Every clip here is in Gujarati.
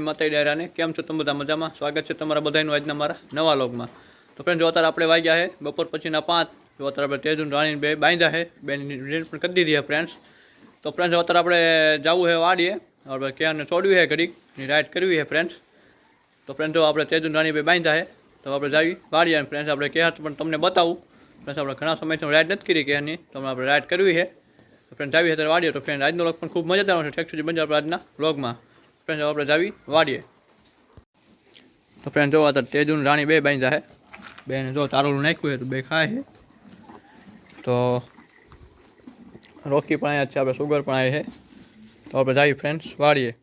માતા ડાયરાને કેમ છો તમે બધા મજામાં? સ્વાગત છે તમારા બધાનું આજના મારા નવા વ્લોગમાં। તો ફ્રેન્ડ જો અત્યારે આપણે વાગ્યા છે બપોર પછીના 5। જો અત્યારે આપણે તેજુન રાણી બે બાંધ્યા છે, બેની રીલ પણ કરી દીધી છે ફ્રેન્ડ્સ। તો ફ્રેન્ડ્સ અત્યારે આપણે જવું છે વાડીએ, આપણે ક્યાંને છોડ્યું છે ઘડીક રાઈડ કરવી છે ફ્રેન્ડ્સ। તો ફ્રેન્ડ જો આપણે તેજુન રાણી બે બાંધ્યા છે તો આપણે જાવી વાડીએ ફ્રેન્ડ્સ। આપણે ક્યાં પણ તમને બતાવું ફ્રેન્ડ્સ, આપણે ઘણા સમયથી રાઈડ નથી કરી ક્યાંની, તો આપણે રાઈડ કરવી છે ફ્રેન્ડ જાવી અત્યારે વાડીએ। તો ફ્રેન્ડ આજનો વ્લોગ પણ ખૂબ મજાદાર છે, ઠેક સુધી બનજો આપણે આજના વ્લોગમાં ફ્રેન્ડ। આપણે જાવી વાડીએ તો ફ્રેન્ડ જો અત્યારે તેજુન રાણી બે બાંધ્યા છે, બેને જો તારું નાખ્યું છે તો બે ખાય છે। તો રોકી પણ આવ્યા છે, આપણે સુગર પણ આવી છે, તો આપણે જાવી ફ્રેન્ડ્સ વાડીએ।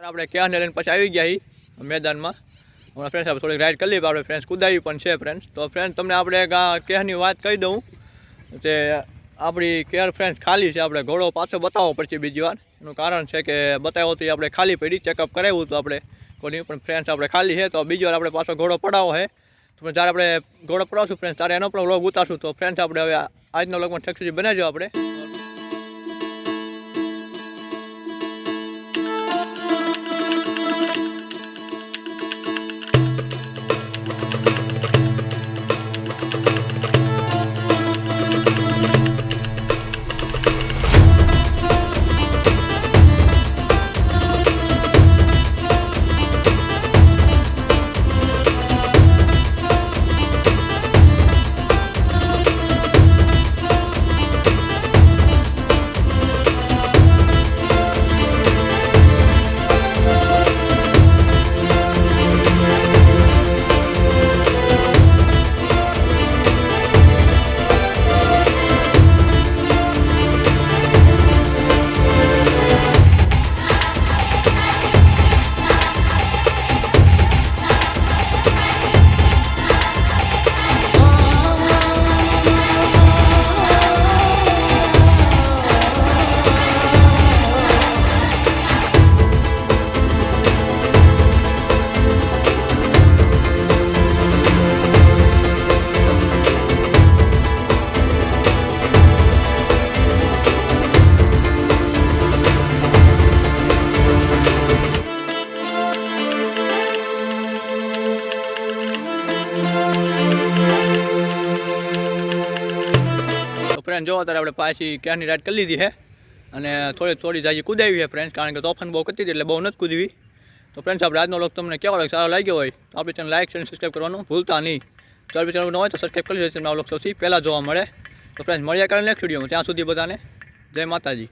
આપણે ક્યાં લઈને પછી આવી ગયા મેદાનમાં હમણાં ફ્રેન્ડ્સ, આપણે થોડીક રાઈડ કરી લઈએ, આપણે ફ્રેન્ડ્સ કુદાવી પણ છે ફ્રેન્ડ્સ। તો ફ્રેન્ડ તમને આપણે ક્યાંની વાત કહી દઉં કે આપણી કેર ફ્રેન્ડ્સ ખાલી છે, આપણે ઘોડો પાછો બતાવવો પડશે બીજી વાર। એનું કારણ છે કે બતાવ્યો તો આપણે ખાલી પડી, ચેકઅપ કરાવ્યું હતું આપણે કોની પણ ફ્રેન્ડ્સ, આપણે ખાલી છે તો બીજી વાર આપણે પાછો ઘોડો પડાવો છે। તો જ્યારે આપણે ઘોડો પડાવશું ફ્રેન્ડ્સ ત્યારે એનો પણ વ્લોગ ઉતારશું। તો ફ્રેન્ડ્સ આપણે હવે આજનો વ્લોગમાં ઠેક સુધી બનાવજો આપણે। ફ્રેન્ડ જો અત્યારે આપણે પાછી ક્યાંની રાઈડ કરી લીધી છે અને થોડી જાજી કુદાવી છે ફ્રેન્ડ, કારણ કે તોફાન બહુ કરતી હતી એટલે બહુ નથી કૂદવી। તો ફ્રેન્ડ્સ આપણે આજનો વ્લોગ તમને કેવો લાગે, સારો લાગ્યો હોય તો આપણી ચેનલ લાઈક અને સબસ્ક્રાઈબ કરવાનું ભૂલતા નહીં। તો આપણી ચેનલ ન હોય તો સબસ્ક્રાઈબ કરી લેજો, તમને આ વ્લોગ સૌથી પહેલાં જોવા મળે। તો ફ્રેન્ડ્સ મળ્યા કાલે નેક્સ્ટ વિડીયોમાં, ત્યાં સુધી બધાને જય માતાજી।